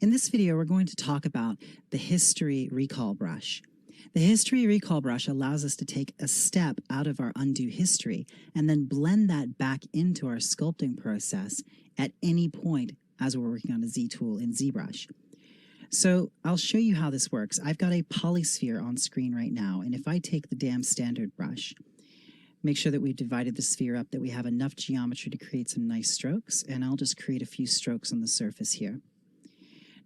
In this video, we're going to talk about the History Recall Brush. The History Recall Brush allows us to take a step out of our undo history and then blend that back into our sculpting process at any point as we're working on a Z tool in ZBrush. So I'll show you how this works. I've got a polysphere on screen right now, and if I take the damn standard brush, make sure that we've divided the sphere up, that we have enough geometry to create some nice strokes, and I'll just create a few strokes on the surface here.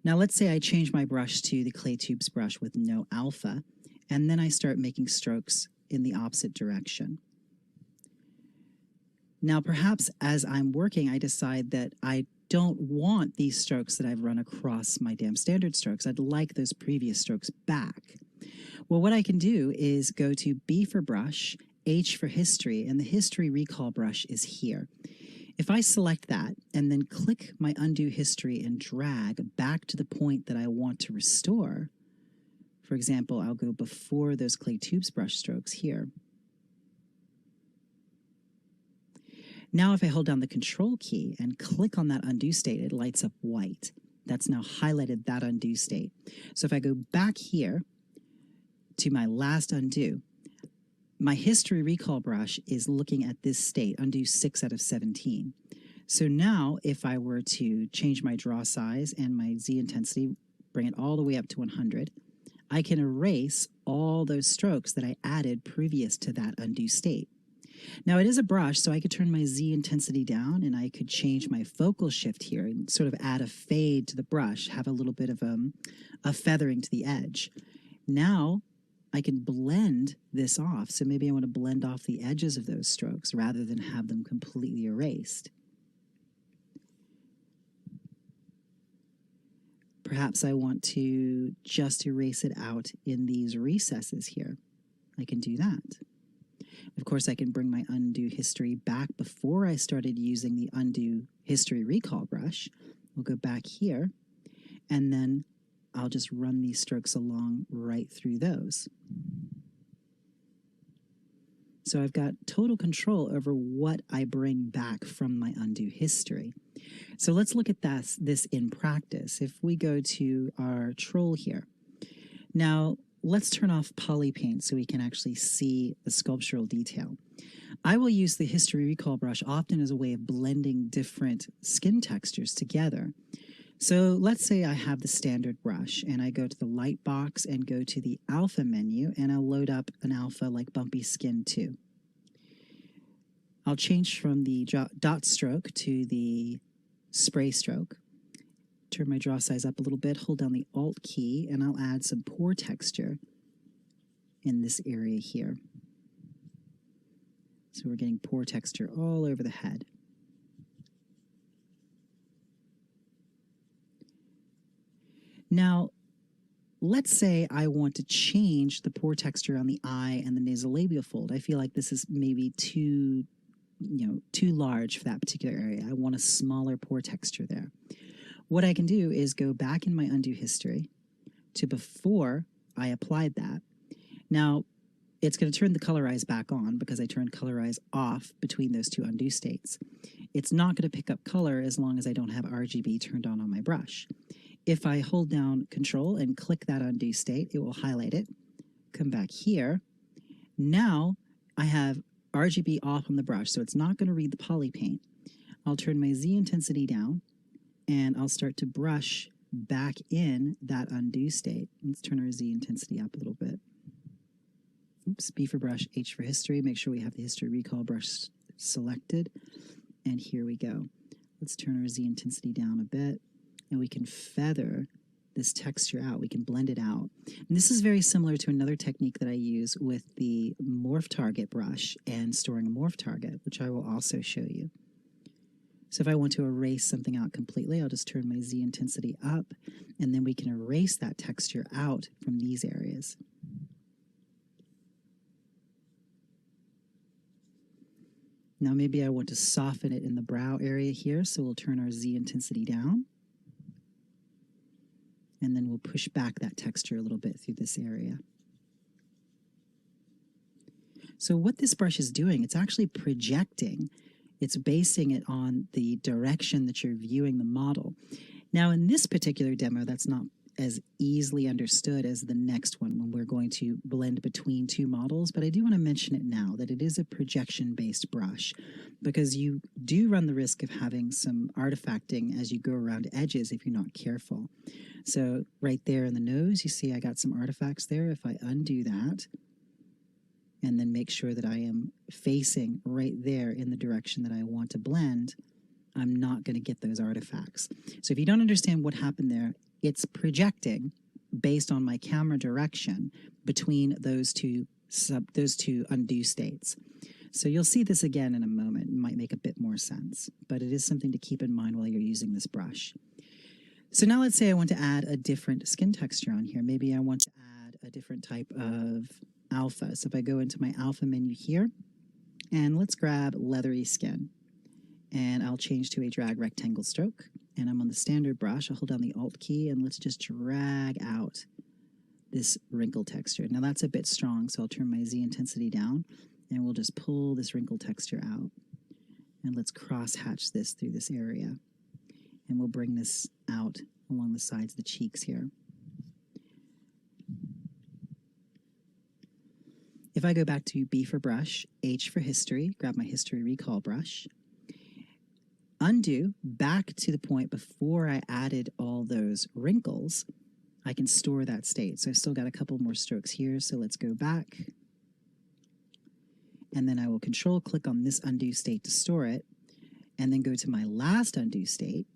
Now let's say I change my brush to the Clay Tubes brush with no alpha, and then I start making strokes in the opposite direction. Now perhaps as I'm working, I decide that I don't want these strokes that I've run across my damn standard strokes. I'd like those previous strokes back. Well, what I can do is go to B for brush, H for history, and the history recall brush is here. If I select that and then click my undo history and drag back to the point that I want to restore, for example, I'll go before those Clay Tubes brush strokes here. Now if I hold down the Control key and click on that undo state, it lights up white. That's now highlighted that undo state. So if I go back here to my last undo, my history recall brush is looking at this state, undo 6 out of 17. So now if I were to change my draw size and my Z intensity, bring it all the way up to 100, I can erase all those strokes that I added previous to that undo state. Now it is a brush, so I could turn my Z intensity down and I could change my focal shift here and sort of add a fade to the brush, have a little bit of a feathering to the edge. Now I can blend this off, so maybe I want to blend off the edges of those strokes rather than have them completely erased. Perhaps I want to just erase it out in these recesses here. I can do that. Of course, I can bring my undo history back before I started using the undo history recall brush. We'll go back here, and then I'll just run these strokes along right through those. So I've got total control over what I bring back from my undo history. So let's look at this in practice. If we go to our troll here. Now, let's turn off poly paint so we can actually see the sculptural detail. I will use the history recall brush often as a way of blending different skin textures together. So let's say I have the standard brush and I go to the light box and go to the alpha menu and I'll load up an alpha like Bumpy Skin 2. I'll change from the dot stroke to the spray stroke. Turn my draw size up a little bit, hold down the Alt key, and I'll add some pore texture in this area here. So we're getting pore texture all over the head. Now, let's say I want to change the pore texture on the eye and the nasolabial fold. I feel like this is maybe too large for that particular area. I want a smaller pore texture there. What I can do is go back in my undo history to before I applied that. Now, it's going to turn the colorize back on because I turned colorize off between those two undo states. It's not going to pick up color as long as I don't have RGB turned on my brush. If I hold down Control and click that undo state, it will highlight it. Come back here. Now I have RGB off on the brush, so it's not going to read the poly paint. I'll turn my Z intensity down, and I'll start to brush back in that undo state. Let's turn our Z intensity up a little bit. Oops, B for brush, H for history. Make sure we have the history recall brush selected. And here we go. Let's turn our Z intensity down a bit, and we can feather this texture out. We can blend it out. And this is very similar to another technique that I use with the morph target brush and storing a morph target, which I will also show you. So if I want to erase something out completely, I'll just turn my Z intensity up, and then we can erase that texture out from these areas. Now maybe I want to soften it in the brow area here, so we'll turn our Z intensity down. And then we'll push back that texture a little bit through this area. So what this brush is doing, it's actually projecting. It's basing it on the direction that you're viewing the model. Now, in this particular demo, that's not as easily understood as the next one when we're going to blend between two models, but I do want to mention it now that it is a projection-based brush because you do run the risk of having some artifacting as you go around edges if you're not careful. So right there in the nose, you see I got some artifacts there. If I undo that and then make sure that I am facing right there in the direction that I want to blend, I'm not going to get those artifacts. So if you don't understand what happened there, it's projecting based on my camera direction between those two undo states. So you'll see this again in a moment. It might make a bit more sense, but it is something to keep in mind while you're using this brush. So now let's say I want to add a different skin texture on here. Maybe I want to add a different type of alpha. So if I go into my alpha menu here, and let's grab leathery skin, and I'll change to a drag rectangle stroke, and I'm on the standard brush. I'll hold down the Alt key, and let's just drag out this wrinkle texture. Now that's a bit strong, so I'll turn my Z intensity down, and we'll just pull this wrinkle texture out. And let's cross hatch this through this area. And we'll bring this out along the sides of the cheeks here. If I go back to B for brush, H for history, grab my history recall brush, undo back to the point before I added all those wrinkles, I can store that state. So I've still got a couple more strokes here, so let's go back. And then I will control click on this undo state to store it, and then go to my last undo state,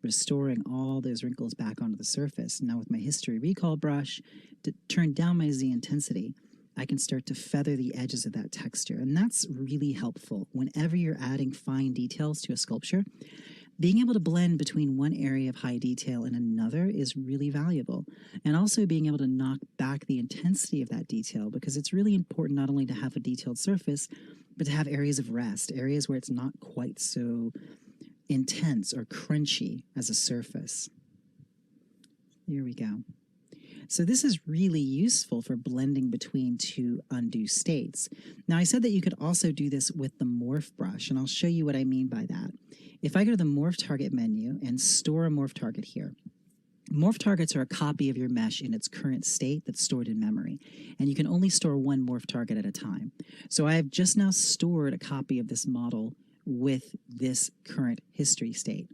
restoring all those wrinkles back onto the surface. Now with my history recall brush, to turn down my Z intensity, I can start to feather the edges of that texture. And that's really helpful whenever you're adding fine details to a sculpture. Being able to blend between one area of high detail and another is really valuable. And also being able to knock back the intensity of that detail, because it's really important not only to have a detailed surface, but to have areas of rest, areas where it's not quite so intense or crunchy as a surface. Here we go. So this is really useful for blending between two undo states. Now I said that you could also do this with the morph brush, and I'll show you what I mean by that. If I go to the morph target menu and store a morph target here, morph targets are a copy of your mesh in its current state that's stored in memory, and you can only store one morph target at a time. So I have just now stored a copy of this model with this current history state.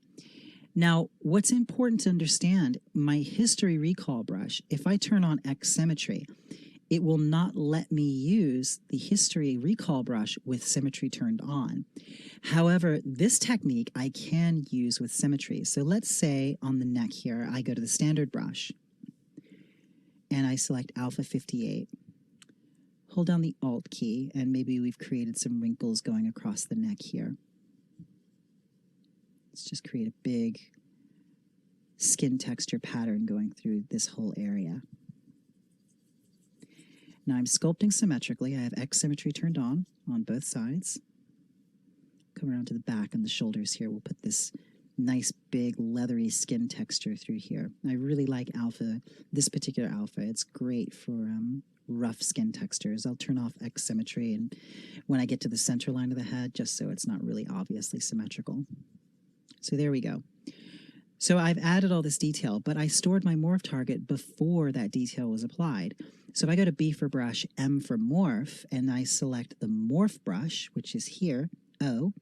Now, what's important to understand, my history recall brush, if I turn on X symmetry, it will not let me use the history recall brush with symmetry turned on. However, this technique I can use with symmetry. So let's say on the neck here, I go to the standard brush and I select Alpha 58. Hold down the Alt key, and maybe we've created some wrinkles going across the neck here. Let's just create a big skin texture pattern going through this whole area. Now I'm sculpting symmetrically. I have X symmetry turned on both sides. Come around to the back and the shoulders here. We'll put this nice big leathery skin texture through here. I really like alpha, this particular alpha. It's great for rough skin textures. I'll turn off X symmetry and when I get to the center line of the head, just so it's not really obviously symmetrical. So there we go. So I've added all this detail, but I stored my morph target before that detail was applied. So if I go to B for brush, M for morph, and I select the morph brush, which is here, O,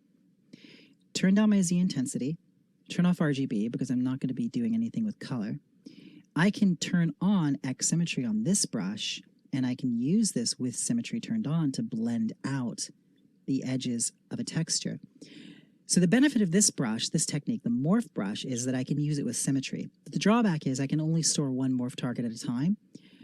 turn down my Z intensity, turn off RGB because I'm not going to be doing anything with color. I can turn on X symmetry on this brush, and I can use this with symmetry turned on to blend out the edges of a texture. So the benefit of this brush, this technique, the morph brush, is that I can use it with symmetry. But the drawback is I can only store one morph target at a time.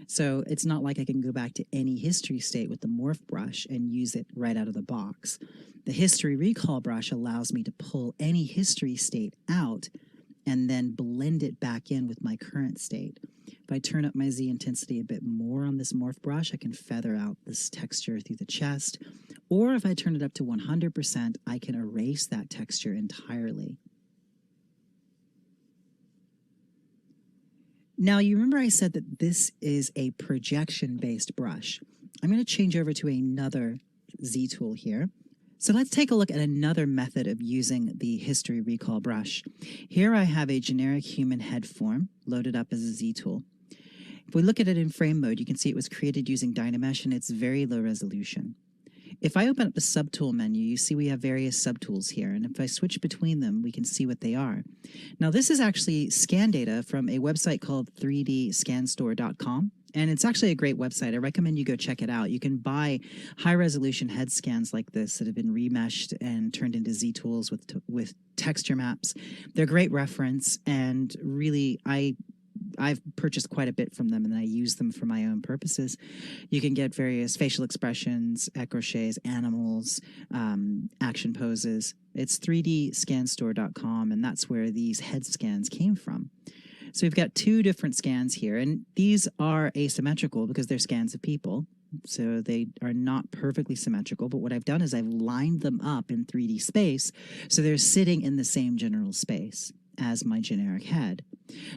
So it's not like I can go back to any history state with the morph brush and use it right out of the box. The history recall brush allows me to pull any history state out and then blend it back in with my current state. If I turn up my Z intensity a bit more on this morph brush, I can feather out this texture through the chest. Or if I turn it up to 100%, I can erase that texture entirely. Now, you remember I said that this is a projection-based brush. I'm going to change over to another Z tool here. So let's take a look at another method of using the history recall brush. Here I have a generic human head form loaded up as a Z tool. If we look at it in frame mode, you can see it was created using Dynamesh and it's very low resolution. If I open up the subtool menu, you see we have various subtools here, and if I switch between them, we can see what they are. Now, this is actually scan data from a website called 3dscanstore.com, and it's actually a great website. I recommend you go check it out. You can buy high-resolution head scans like this that have been remeshed and turned into Z-tools with texture maps. They're great reference, and really, I've purchased quite a bit from them and I use them for my own purposes. You can get various facial expressions, écrochets, animals, action poses. It's 3dscanstore.com, and that's where these head scans came from. So we've got two different scans here, and these are asymmetrical because they're scans of people. So they are not perfectly symmetrical, but what I've done is I've lined them up in 3D space so they're sitting in the same general space as my generic head.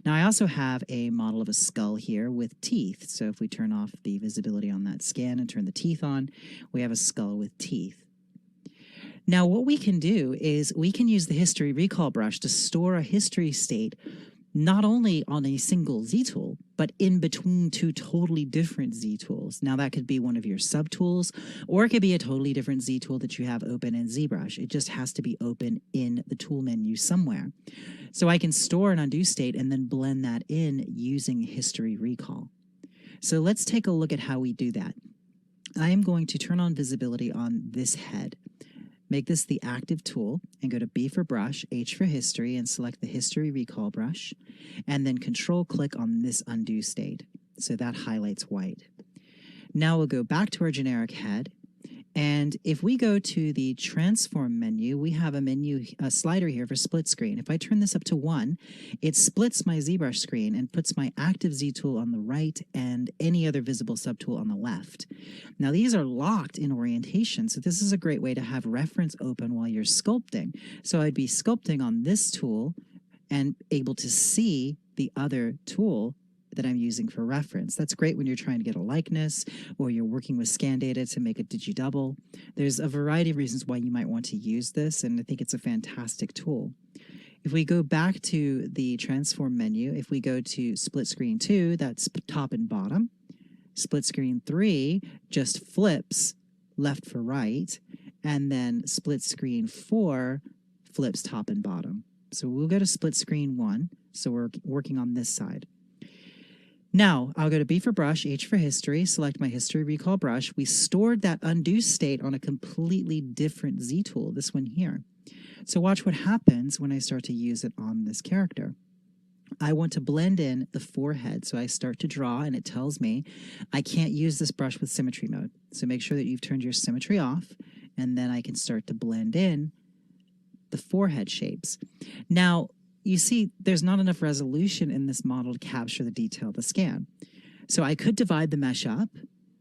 Now, I also have a model of a skull here with teeth. So if we turn off the visibility on that scan and turn the teeth on, we have a skull with teeth. Now, what we can do is we can use the history recall brush to store a history state not only on a single Z-tool, but in between two totally different Z-tools. Now, that could be one of your subtools, or it could be a totally different Z-tool that you have open in ZBrush. It just has to be open in the tool menu somewhere. So I can store an undo state and then blend that in using history recall. So let's take a look at how we do that. I am going to turn on visibility on this head. Make this the active tool and go to B for brush, H for history, and select the history recall brush, and then control click on this undo state. So that highlights white. Now we'll go back to our generic head. And if we go to the transform menu, we have a slider here for split screen. If I turn this up to 1, it splits my ZBrush screen and puts my active Z tool on the right and any other visible subtool on the left. Now these are locked in orientation, so this is a great way to have reference open while you're sculpting. So I'd be sculpting on this tool and able to see the other tool that I'm using for reference. That's great when you're trying to get a likeness or you're working with scan data to make a digidouble. There's a variety of reasons why you might want to use this, and I think it's a fantastic tool. If we go back to the transform menu, if we go to split screen 2, that's top and bottom. Split screen 3 just flips left for right, and then split screen 4 flips top and bottom. So we'll go to split screen 1, so we're working on this side. Now, I'll go to B for brush, H for history, select my history recall brush. We stored that undo state on a completely different Z tool, this one here. So watch what happens when I start to use it on this character. I want to blend in the forehead, so I start to draw and it tells me I can't use this brush with symmetry mode. So make sure that you've turned your symmetry off, and then I can start to blend in the forehead shapes. Now, you see, there's not enough resolution in this model to capture the detail of the scan. So I could divide the mesh up,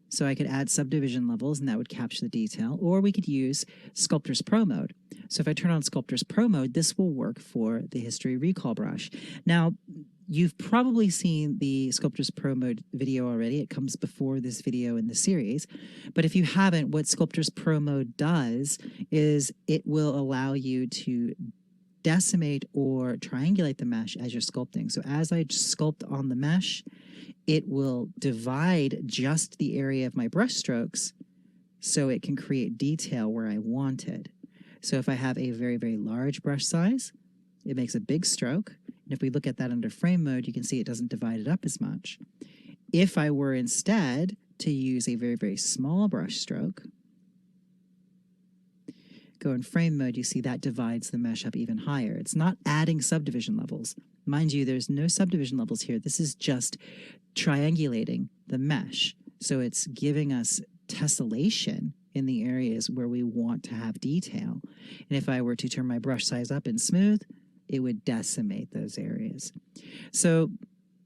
so I could add subdivision levels and that would capture the detail, or we could use Sculptris Pro mode. So if I turn on Sculptris Pro mode, this will work for the history recall brush. Now, you've probably seen the Sculptris Pro mode video already. It comes before this video in the series. But if you haven't, what Sculptris Pro mode does is it will allow you to decimate or triangulate the mesh as you're sculpting. So as I sculpt on the mesh, it will divide just the area of my brush strokes so it can create detail where I want it. So if I have a very, very large brush size, it makes a big stroke. And if we look at that under frame mode, you can see it doesn't divide it up as much. If I were instead to use a very, very small brush stroke, go in frame mode, you see that divides the mesh up even higher. It's not adding subdivision levels. Mind you, there's no subdivision levels here. This is just triangulating the mesh. So it's giving us tessellation in the areas where we want to have detail. And if I were to turn my brush size up in smooth, it would decimate those areas. So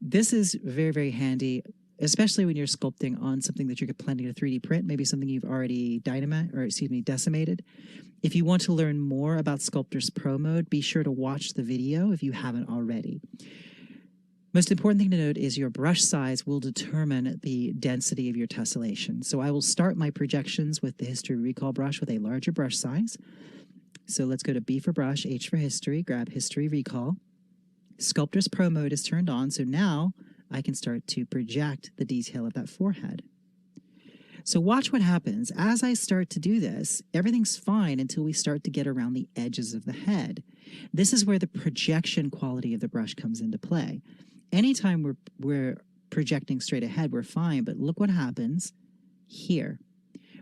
this is very, very handy, especially when you're sculpting on something that you're planning to 3D print, maybe something you've already decimated. If you want to learn more about Sculptris Pro mode, be sure to watch the video if you haven't already. Most important thing to note is your brush size will determine the density of your tessellation. So I will start my projections with the History Recall brush with a larger brush size. So let's go to B for brush, H for history, grab History Recall. Sculptris Pro mode is turned on, so now I can start to project the detail of that forehead. So watch what happens. As I start to do this, everything's fine until we start to get around the edges of the head. This is where the projection quality of the brush comes into play. Anytime we're projecting straight ahead, we're fine, but look what happens here.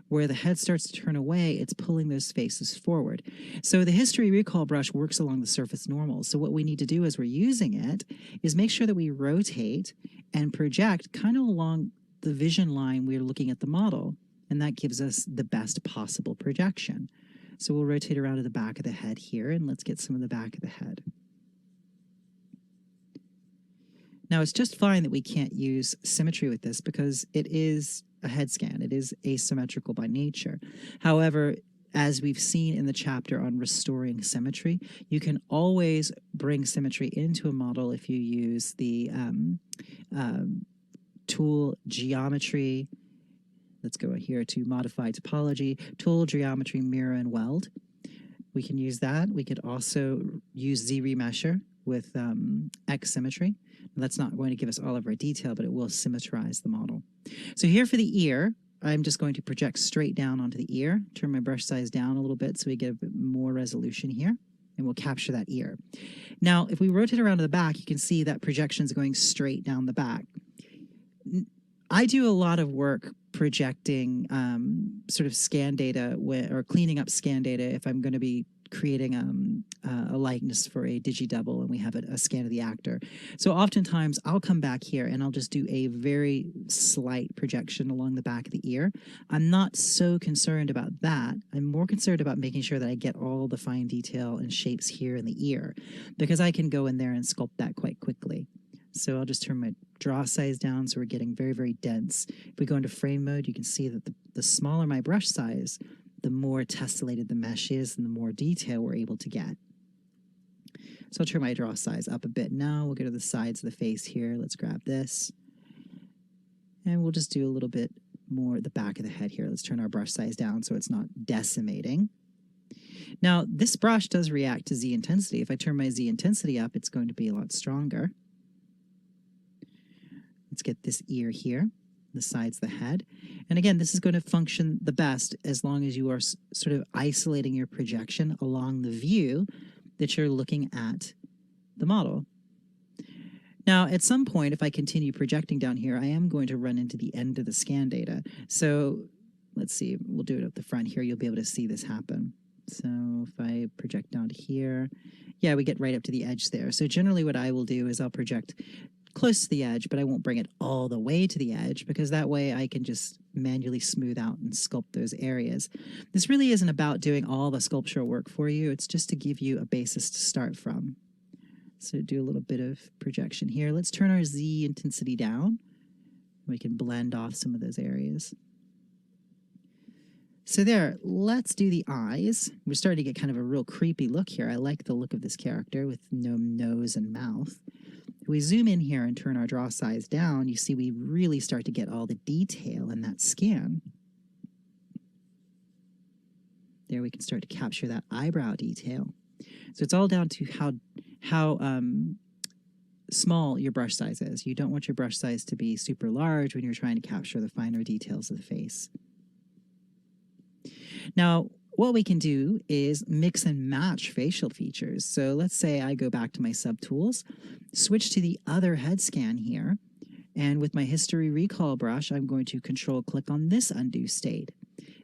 Where the head starts to turn away, it's pulling those faces forward. So the History Recall brush works along the surface normals. So what we need to do as we're using it is make sure that we rotate and project kind of along the vision line we're looking at the model, and that gives us the best possible projection. So we'll rotate around to the back of the head here, and let's get some of the back of the head. Now, it's just fine that we can't use symmetry with this because it is a head scan. It is asymmetrical by nature. However, as we've seen in the chapter on restoring symmetry, you can always bring symmetry into a model if you use the tool Geometry. Let's go here to Modify Topology, Tool Geometry Mirror and Weld. We can use that. We could also use Z-Remesher with X Symmetry. That's not going to give us all of our detail, but it will symmetrize the model. So here for the ear, I'm just going to project straight down onto the ear, turn my brush size down a little bit so we get a bit more resolution here, and we'll capture that ear. Now, if we rotate around to the back, you can see that projection is going straight down the back. I do a lot of work projecting sort of scan data or cleaning up scan data if I'm going to be creating a likeness for a DigiDouble and we have a scan of the actor. So oftentimes I'll come back here and I'll just do a very slight projection along the back of the ear. I'm not so concerned about that. I'm more concerned about making sure that I get all the fine detail and shapes here in the ear, because I can go in there and sculpt that quite quickly. So I'll just turn my draw size down so we're getting very, very dense. If we go into frame mode, you can see that the smaller my brush size, the more tessellated the mesh is and the more detail we're able to get. So I'll turn my draw size up a bit now. We'll go to the sides of the face here. Let's grab this. And we'll just do a little bit more the back of the head here. Let's turn our brush size down so it's not decimating. Now, this brush does react to Z intensity. If I turn my Z intensity up, it's going to be a lot stronger. Let's get this ear here, the sides of the head. And again, this is going to function the best as long as you are sort of isolating your projection along the view that you're looking at the model. Now, at some point, if I continue projecting down here, I am going to run into the end of the scan data. So let's see, we'll do it up the front here. You'll be able to see this happen. So if I project down to here, yeah, we get right up to the edge there. So generally what I will do is I'll project close to the edge, but I won't bring it all the way to the edge because that way I can just manually smooth out and sculpt those areas. This really isn't about doing all the sculptural work for you. It's just to give you a basis to start from. So do a little bit of projection here. Let's turn our Z intensity down. We can blend off some of those areas. So there, let's do the eyes. We're starting to get kind of a real creepy look here. I like the look of this character with no nose and mouth. If we zoom in here and turn our draw size down, you see we really start to get all the detail in that scan. There we can start to capture that eyebrow detail. So it's all down to how small your brush size is. You don't want your brush size to be super large when you're trying to capture the finer details of the face. Now, what we can do is mix and match facial features. So let's say I go back to my subtools, switch to the other head scan here, and with my History Recall brush, I'm going to control-click on this undo state.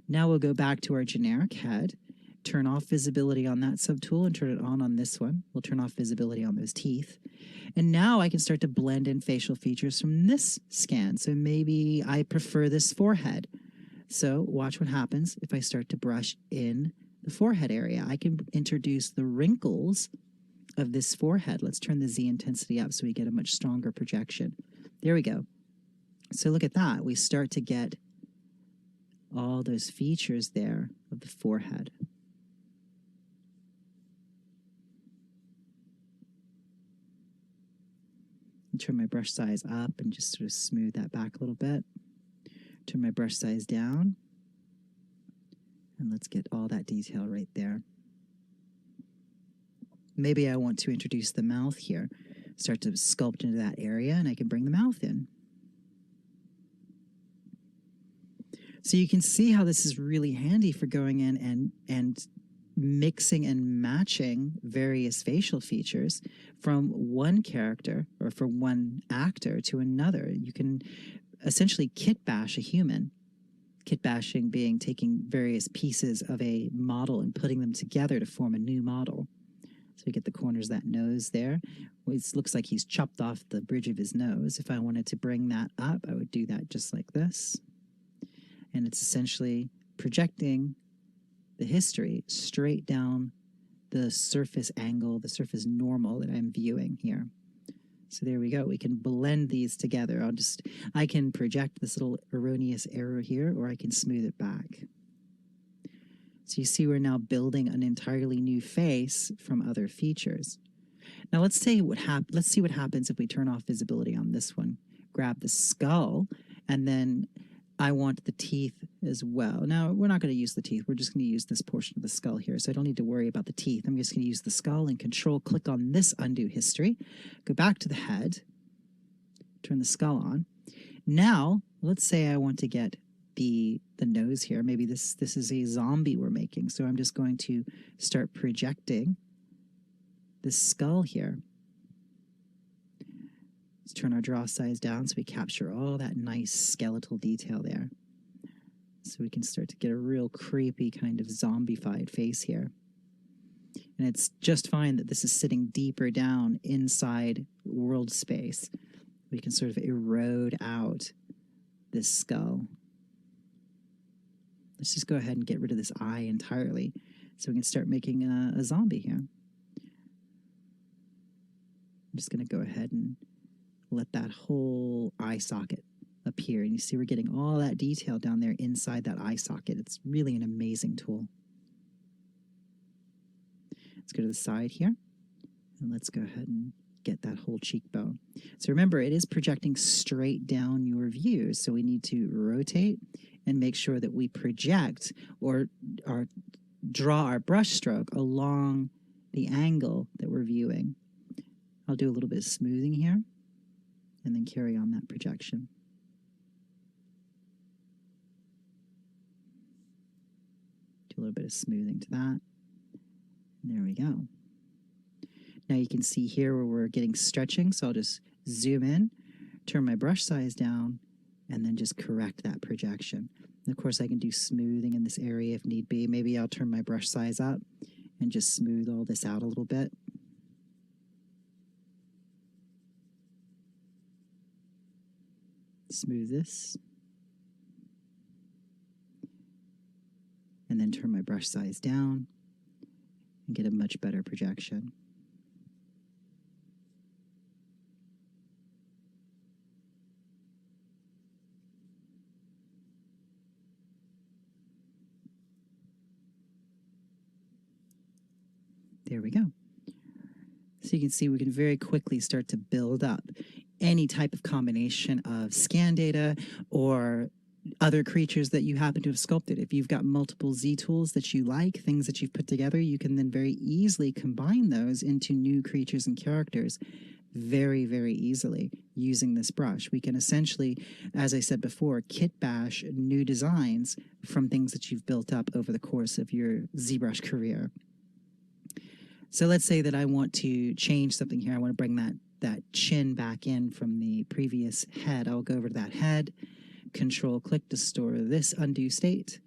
Now we'll go back to our generic head, turn off visibility on that subtool and turn it on this one. We'll turn off visibility on those teeth. And now I can start to blend in facial features from this scan. So maybe I prefer this forehead. So watch what happens if I start to brush in the forehead area. I can introduce the wrinkles of this forehead. Let's turn the Z intensity up so we get a much stronger projection. There we go. So look at that. We start to get all those features there of the forehead. Turn my brush size up and just sort of smooth that back a little bit. Turn my brush size down. And let's get all that detail right there. Maybe I want to introduce the mouth here. Start to sculpt into that area, and I can bring the mouth in. So you can see how this is really handy for going in and mixing and matching various facial features from one character or from one actor to another. You can essentially kit bash a human. Kit bashing being taking various pieces of a model and putting them together to form a new model. So we get the corners of that nose there. It looks like he's chopped off the bridge of his nose. If I wanted to bring that up, I would do that just like this. And it's essentially projecting the history straight down the surface angle, the surface normal that I'm viewing here. So there we go. We can blend these together. I can project this little erroneous error here, or I can smooth it back. So you see we're now building an entirely new face from other features. Now let's see what happens if we turn off visibility on this one. Grab the skull, and then I want the teeth as well. Now, we're not going to use the teeth. We're just going to use this portion of the skull here, so I don't need to worry about the teeth. I'm just going to use the skull and Control-click on this undo history. Go back to the head. Turn the skull on. Now, let's say I want to get the nose here. Maybe this is a zombie we're making, so I'm just going to start projecting this skull here. Let's turn our draw size down so we capture all that nice skeletal detail there. So we can start to get a real creepy kind of zombified face here. And it's just fine that this is sitting deeper down inside world space. We can sort of erode out this skull. Let's just go ahead and get rid of this eye entirely so we can start making a zombie here. I'm just going to go ahead and let that whole eye socket appear. And you see we're getting all that detail down there inside that eye socket. It's really an amazing tool. Let's go to the side here. And let's go ahead and get that whole cheekbone. So remember, it is projecting straight down your view. So we need to rotate and make sure that we project or draw our brush stroke along the angle that we're viewing. I'll do a little bit of smoothing here and then carry on that projection. Do a little bit of smoothing to that. There we go. Now you can see here where we're getting stretching, so I'll just zoom in, turn my brush size down, and then just correct that projection. And of course, I can do smoothing in this area if need be. Maybe I'll turn my brush size up and just smooth all this out a little bit. Smooth this. And then turn my brush size down and get a much better projection. There we go. So you can see we can very quickly start to build up any type of combination of scan data or other creatures that you happen to have sculpted. If you've got multiple Z tools that you like, things that you've put together, you can then very easily combine those into new creatures and characters very, very easily using this brush. We can essentially, as I said before, kit bash new designs from things that you've built up over the course of your ZBrush career. So let's say that I want to change something here. I want to bring that chin back in from the previous head. I'll go over to that head, Control-click to store this undo state,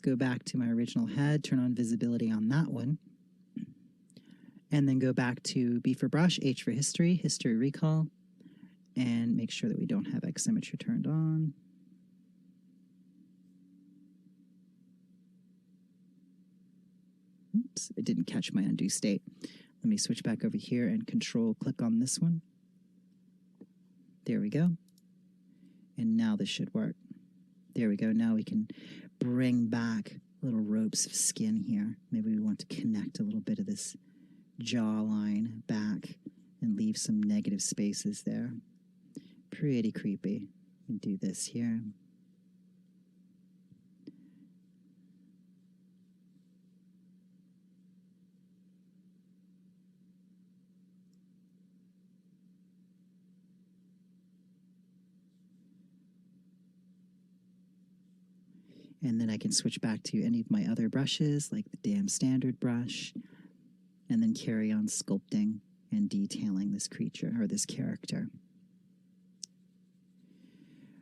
go back to my original head, turn on visibility on that one, and then go back to B for brush, H for history, history recall, and make sure that we don't have X symmetry turned on. Oops, it didn't catch my undo state. Let me switch back over here and Control-click on this one. There we go. And now this should work. There we go. Now we can bring back little ropes of skin here. Maybe we want to connect a little bit of this jawline back and leave some negative spaces there. Pretty creepy. And do this here. And then I can switch back to any of my other brushes, like the damn standard brush, and then carry on sculpting and detailing this creature or this character.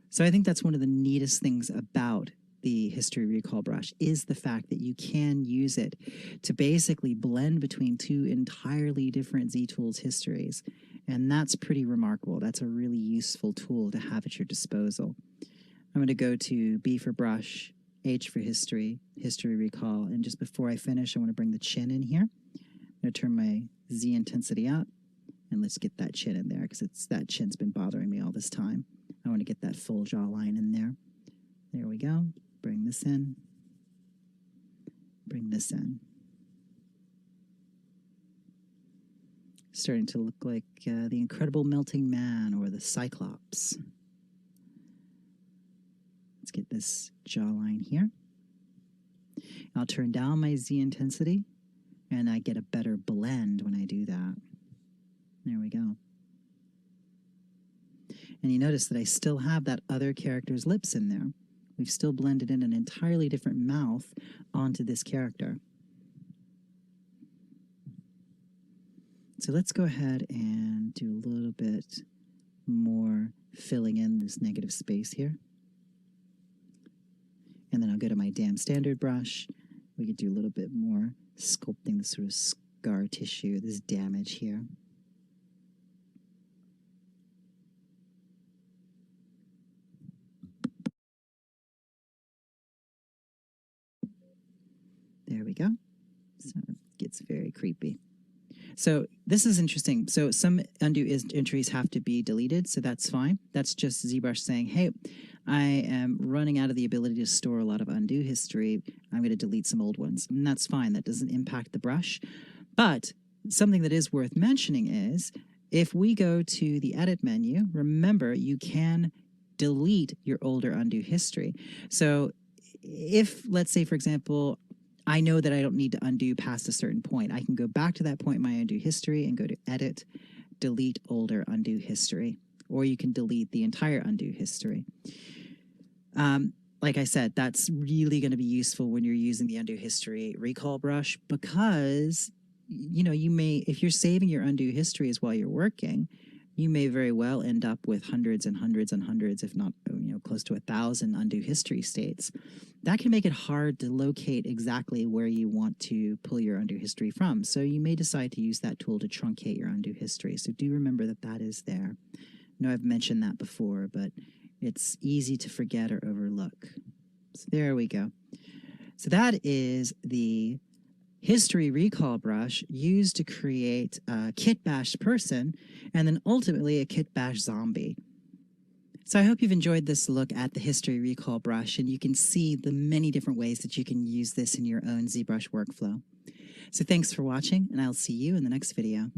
So I think that's one of the neatest things about the History Recall brush is the fact that you can use it to basically blend between two entirely different ZTools histories. And that's pretty remarkable. That's a really useful tool to have at your disposal. I'm going to go to B for brush, H for history, history recall. And just before I finish, I want to bring the chin in here. I'm going to turn my Z intensity up and let's get that chin in there because that chin's been bothering me all this time. I want to get that full jawline in there. There we go. Bring this in. Bring this in. Starting to look like the Incredible Melting Man or the Cyclops. Let's get this jawline here. I'll turn down my Z intensity, and I get a better blend when I do that. There we go. And you notice that I still have that other character's lips in there. We've still blended in an entirely different mouth onto this character. So let's go ahead and do a little bit more filling in this negative space here. And then I'll go to my damn standard brush. We could do a little bit more sculpting the sort of scar tissue, this damage here. There we go. So it gets very creepy. So this is interesting. So some undo entries have to be deleted, so that's fine. That's just ZBrush saying, hey, I am running out of the ability to store a lot of undo history. I'm going to delete some old ones. And that's fine. That doesn't impact the brush. But something that is worth mentioning is if we go to the edit menu, remember you can delete your older undo history. So if, let's say, for example, I know that I don't need to undo past a certain point. I can go back to that point in my undo history and go to edit, delete older undo history, or you can delete the entire undo history. Like I said, that's really going to be useful when you're using the undo history recall brush because, you know, you may, if you're saving your undo histories while you're working, you may very well end up with hundreds and hundreds and hundreds, if not, you know, close to 1,000 undo history states. That can make it hard to locate exactly where you want to pull your undo history from. So you may decide to use that tool to truncate your undo history. So do remember that that is there. I know I've mentioned that before, but it's easy to forget or overlook. So there we go. So that is the history recall brush used to create a kit bash person and then ultimately a kit bash zombie. So I hope you've enjoyed this look at the history recall brush and you can see the many different ways that you can use this in your own ZBrush workflow. So thanks for watching and I'll see you in the next video.